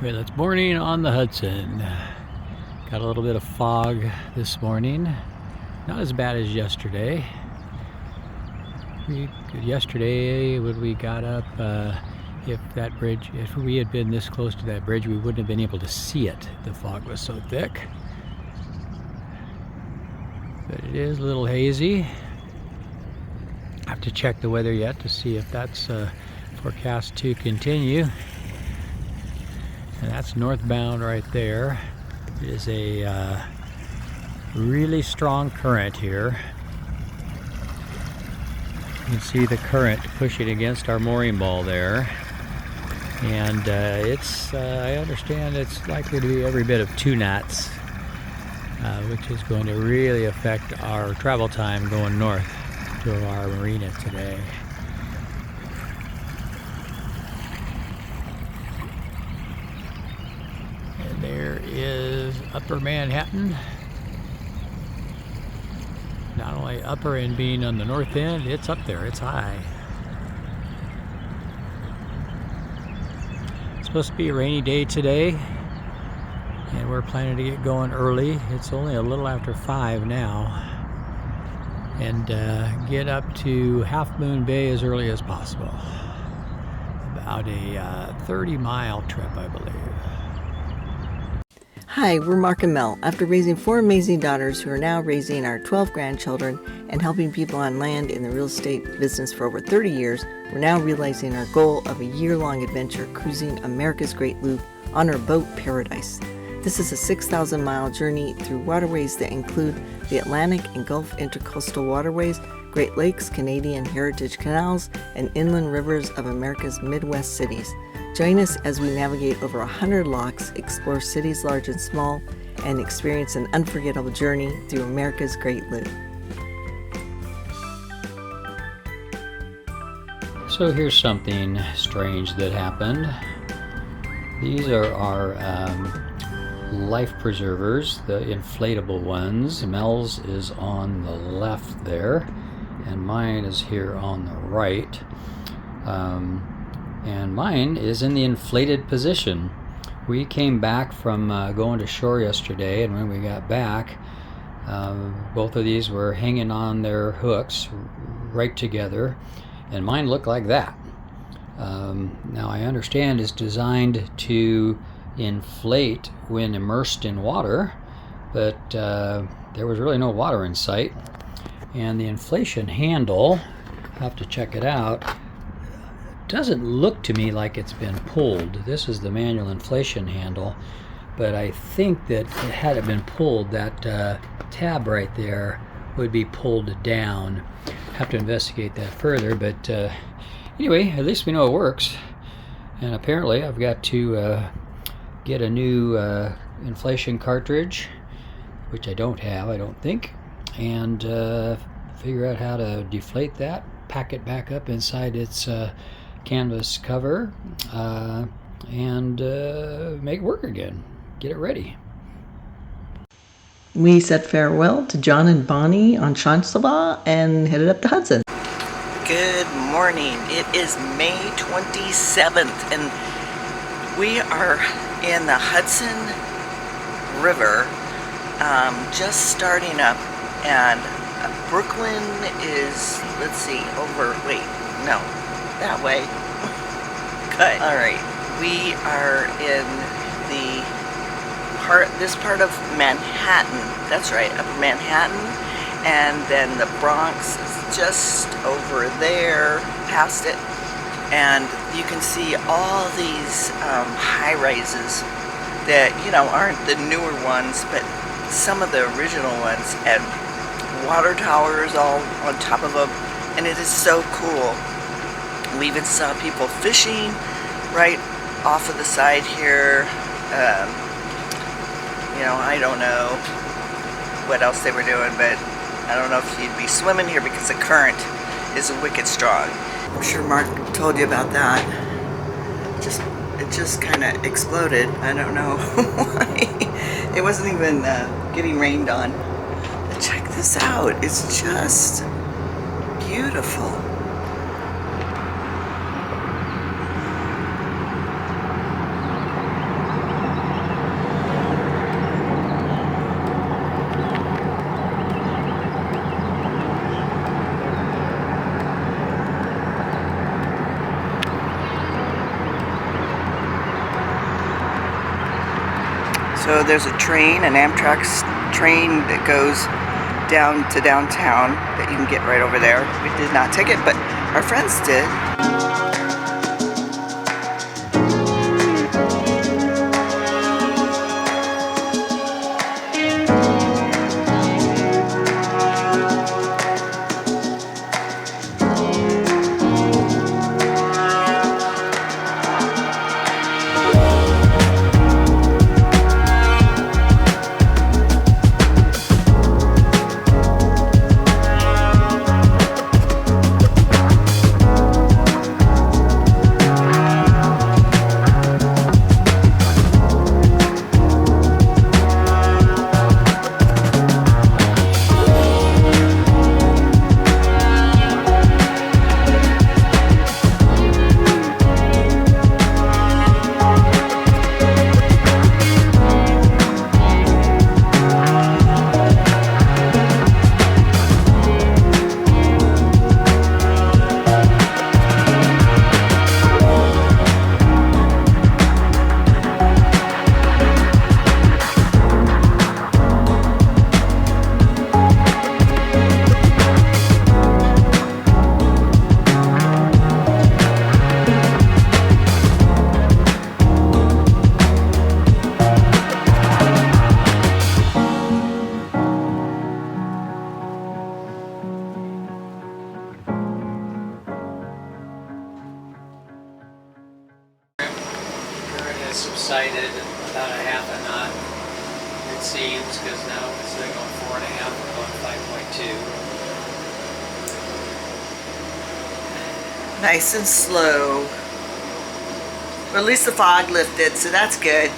Well, it's morning on the Hudson. Got a little bit of fog this morning. Not as bad as yesterday. Yesterday, when we got up, if we had been this close to that bridge, we wouldn't have been able to see it. The fog was so thick. But it is a little hazy. I have to check the weather yet to see if that's forecast to continue. And that's northbound right there. It is a really strong current here. You can see the current pushing against our mooring ball there. And I understand it's likely to be every bit of 2 knots, which is going to really affect our travel time going north to our marina today. There is Upper Manhattan. Not only upper and being on the north end, it's up there, it's high. It's supposed to be a rainy day today, and we're planning to get going early. It's only a little after 5 now, and get up to Half Moon Bay as early as possible. About a 30-mile trip, I believe. Hi, we're Mark and Mel. After raising 4 amazing daughters who are now raising our 12 grandchildren and helping people on land in the real estate business for over 30 years, we're now realizing our goal of a year-long adventure cruising America's Great Loop on our boat Paradise. This is a 6,000-mile journey through waterways that include the Atlantic and Gulf Intercoastal Waterways, Great Lakes, Canadian Heritage Canals, and inland rivers of America's Midwest cities. Join us as we navigate over 100 locks, explore cities large and small, and experience an unforgettable journey through America's Great Loop. So here's something strange that happened. These are our life preservers, the inflatable ones. Mel's is on the left there, and mine is here on the right. And mine is in the inflated position. We came back from going to shore yesterday, and when we got back, both of these were hanging on their hooks right together, and mine looked like that. Now I understand it's designed to inflate when immersed in water, but there was really no water in sight. And the inflation handle, I'll have to check it out, doesn't look to me like it's been pulled. This is the manual inflation handle, but I think that had it been pulled, that tab right there would be pulled down. Have to investigate that further, but anyway, at least we know it works. And apparently I've got to get a new inflation cartridge, which I don't have, I don't think, and figure out how to deflate that, pack it back up inside its canvas cover, and make it work again, get it ready. We said farewell to John and Bonnie on Chancellor and headed up the Hudson. Good morning. It is May 27th, and we are in the Hudson River, just starting up, and Brooklyn is, let's see, that way. Good. All right. We are in this part of Manhattan. That's right, Upper Manhattan. And then the Bronx is just over there, past it. And you can see all these high-rises that, aren't the newer ones, but some of the original ones. And water towers all on top of them. And it is so cool. We even saw people fishing right off of the side here. I don't know what else they were doing, but I don't know if you'd be swimming here because the current is wicked strong. I'm sure Mark told you about that. It just kind of exploded. I don't know why. It wasn't even getting rained on. But check this out. It's just beautiful. So there's a train, an Amtrak train that goes down to downtown that you can get right over there. We did not take it, but our friends did. Subsided about a half a knot, it seems, because now instead of going 4.5, we're going 5.2. Nice and slow. But at least the fog lifted, so that's good.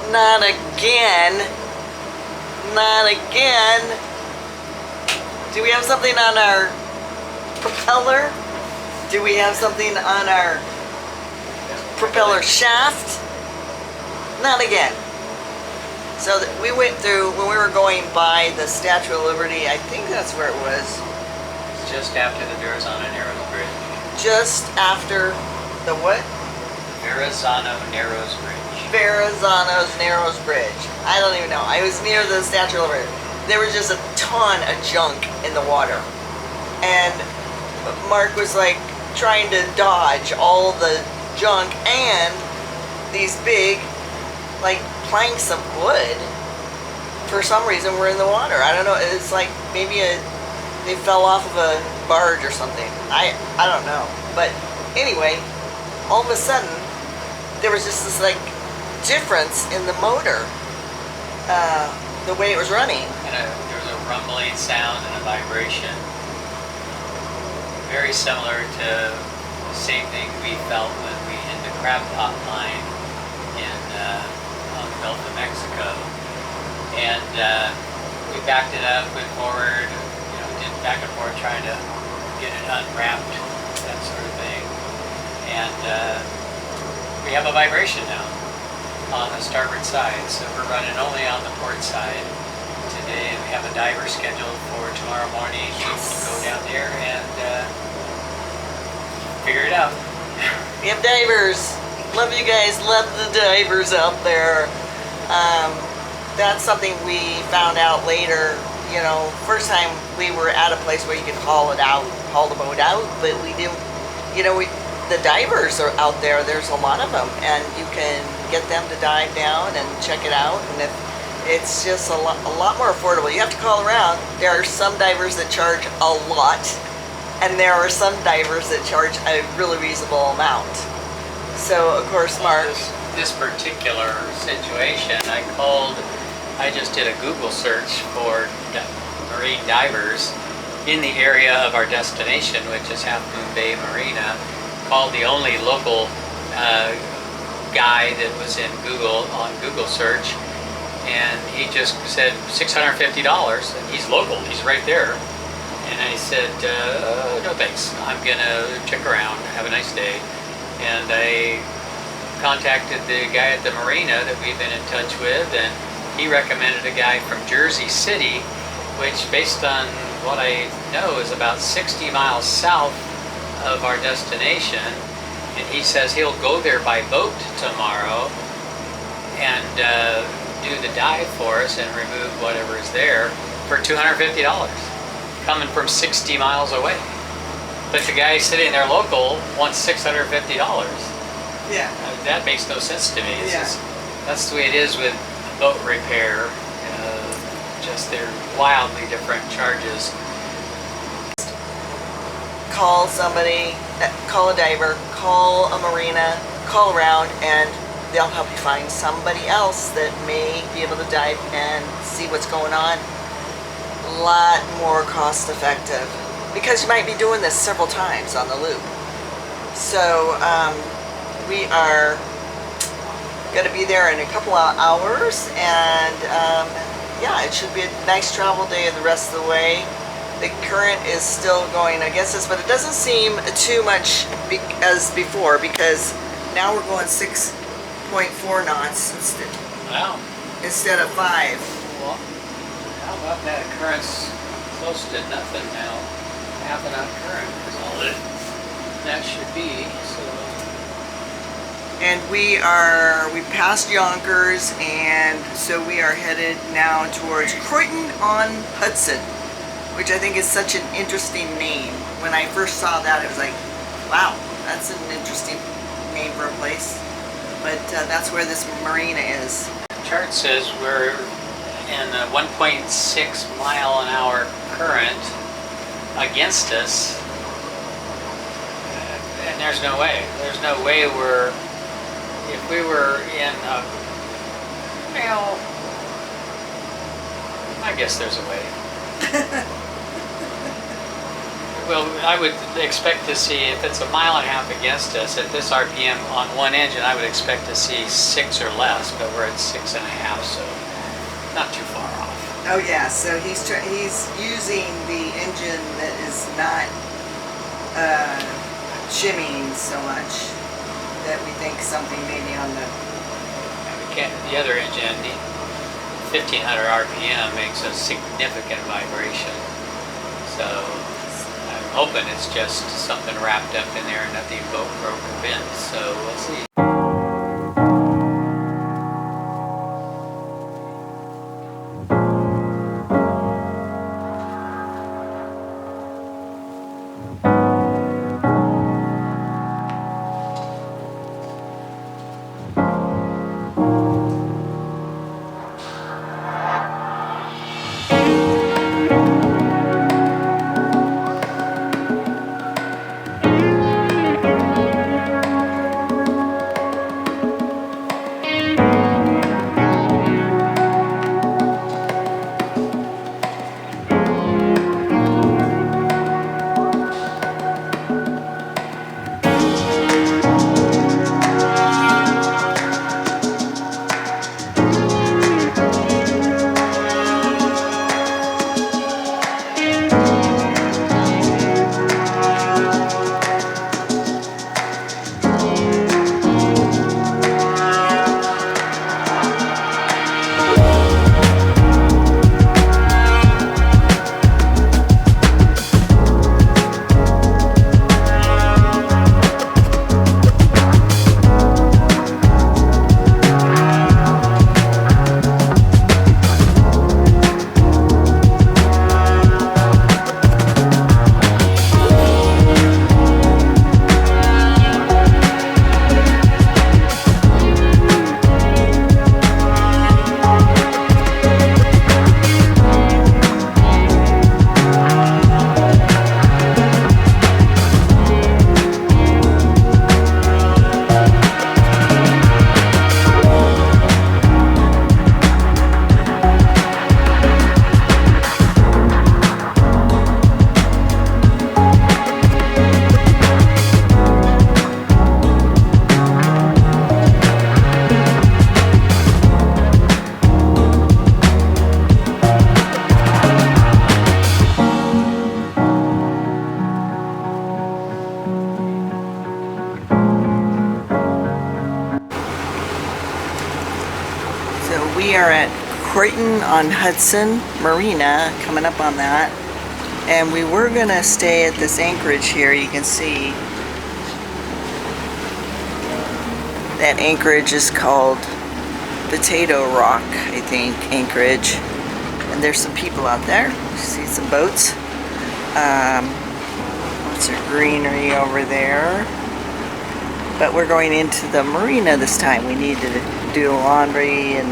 Not again. Not again. Do we have something on our propeller? Do we have something on our propeller shaft? Not again. So we went through, when we were going by the Statue of Liberty, I think that's where it was. It's just after the Verrazano Narrows Bridge. Just after the what? Verrazano Narrows Bridge. Verrazano's Narrows Bridge. I don't even know. I was near the Statue of Liberty. There was just a ton of junk in the water. And Mark was like trying to dodge all the junk and these big like planks of wood for some reason were in the water. I don't know, it's like maybe they fell off of a barge or something. I don't know, but anyway, all of a sudden there was just this like difference in the motor, the way it was running. And there was a rumbling sound and a vibration, very similar to the same thing we felt when we hit the crab pot line on the Gulf of Mexico. And we backed it up, went forward, did back and forth trying to get it unwrapped, that sort of thing. And we have a vibration now on the starboard side, so we're running only on the port side today, and we have a diver scheduled for tomorrow morning to go down there and figure it out. We have divers. Love you guys. Love the divers out there. That's something we found out later. First time we were at a place where you could haul the boat out, but we didn't. The divers are out there. There's a lot of them, and you can get them to dive down and check it out. And if it's just a lot more affordable. You have to call around. There are some divers that charge a lot, and there are some divers that charge a really reasonable amount. So, of course, Mark... This particular situation, I just did a Google search for marine divers in the area of our destination, which is Half Moon Bay Marina. Called the only local guy that was in on Google search, and he just said $650, and he's local, he's right there. And I said, no thanks, I'm gonna check around, have a nice day. And I contacted the guy at the marina that we've been in touch with, and he recommended a guy from Jersey City, which based on what I know is about 60 miles south of our destination. And he says he'll go there by boat tomorrow and do the dive for us and remove whatever is there for $250, coming from 60 miles away. But the guy sitting there local wants $650. Yeah. That makes no sense to me. It's Yeah. just, that's the way it is with boat repair. Just they're wildly different charges. Call somebody, call a diver, call a marina, call around, and they'll help you find somebody else that may be able to dive and see what's going on. A lot more cost effective because you might be doing this several times on the loop. So we are going to be there in a couple of hours, and yeah, it should be a nice travel day the rest of the way. The current is still going against us, but it doesn't seem too much as before, because now we're going 6.4 knots Wow. instead of 5. Well, how about that? Current's close to nothing now. Half a knot current is all that should be. So. And we passed Yonkers, and so we are headed now towards Croydon on Hudson, which I think is such an interesting name. When I first saw that, it was like, wow, that's an interesting name for a place. But that's where this marina is. The chart says we're in a 1.6 mile an hour current against us, and there's no way. There's no way we're. If we were in a, well, I guess there's a way. Well, I would expect to see, if it's a mile and a half against us at this RPM on one engine, I would expect to see 6 or less, but we're at 6.5, so not too far off. Oh yeah, so he's using the engine that is not shimmying so much that we think something maybe on The other engine, the 1500 RPM, makes a significant vibration. So I'm hoping it's just something wrapped up in there and nothing broke or bent. So we'll see. We are at Croydon on Hudson Marina, coming up on that. And we were going to stay at this anchorage here. You can see that anchorage is called Potato Rock, I think, anchorage. And there's some people out there. See some boats. Lots of greenery over there. But we're going into the marina this time. We need to do laundry and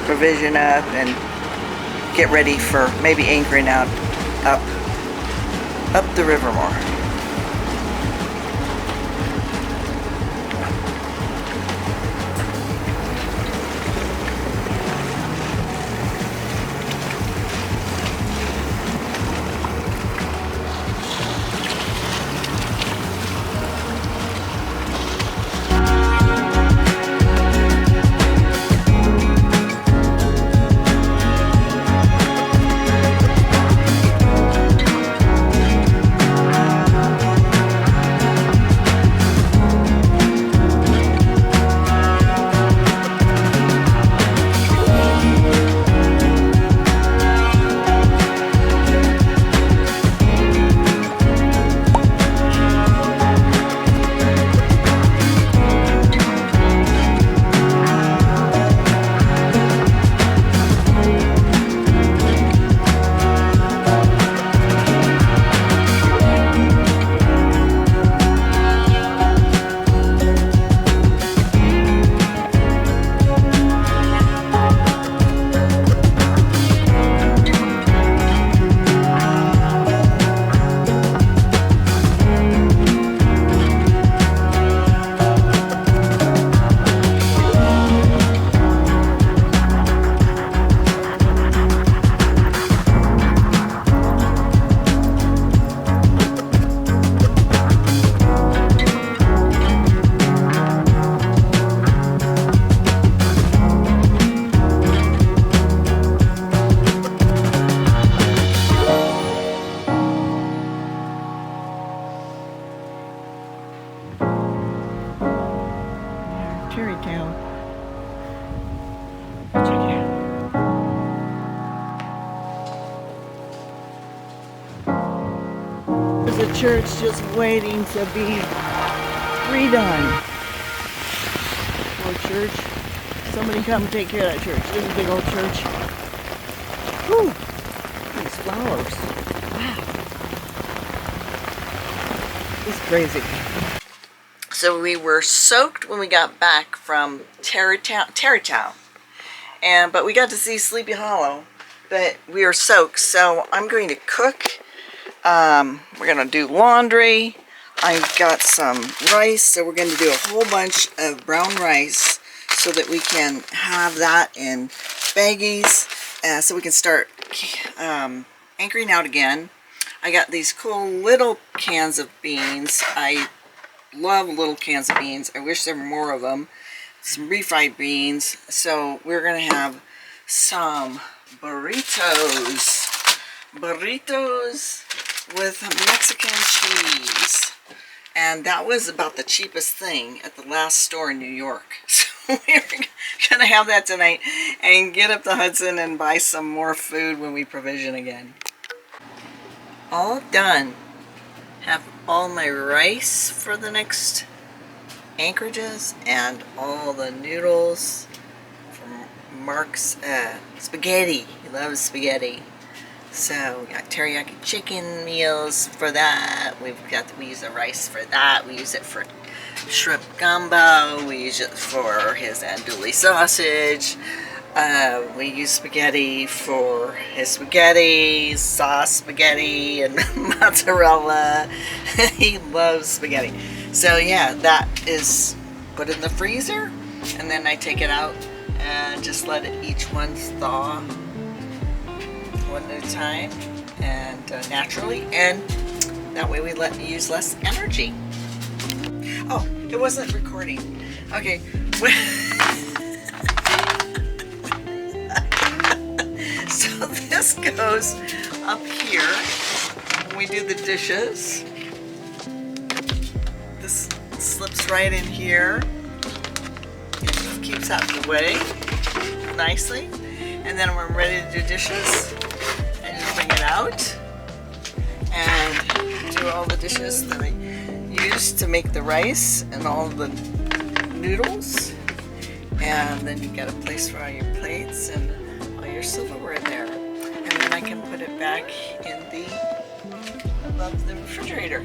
provision up and get ready for maybe anchoring out up the river more. The church just waiting to be redone. Poor church. Somebody come take care of that church. This is a big old church. Whew. These flowers. Wow. It's crazy. So we were soaked when we got back from Tarrytown. But we got to see Sleepy Hollow. But we were soaked, so I'm going to cook. We're going to do laundry. I've got some rice, so we're going to do a whole bunch of brown rice so that we can have that in baggies, so we can start anchoring out again. I got these cool little cans of beans. I love little cans of beans. I wish there were more of them. Some refried beans. So we're going to have some burritos. Burritos with Mexican cheese. And that was about the cheapest thing at the last store in New York. So we're going to have that tonight and get up to Hudson and buy some more food when we provision again. All done. Have all my rice for the next anchorages and all the noodles from Mark's spaghetti. He loves spaghetti. So we got teriyaki chicken meals for that. We use the rice for that. We use it for shrimp gumbo. We use it for his andouille sausage. We use spaghetti for his spaghetti, sauce spaghetti, and mozzarella. He loves spaghetti. So yeah, that is put in the freezer, and then I take it out and just let each one thaw one at a time and naturally, and that way we use less energy. Oh, it wasn't recording. Okay. So this goes up here when we do the dishes. This slips right in here. It keeps out of the way nicely. And then when we're ready to do dishes, I just bring it out and do all the dishes that I used to make the rice and all the noodles. And then you've got a place for all your plates and all your silverware there. And then I can put it back in above the refrigerator.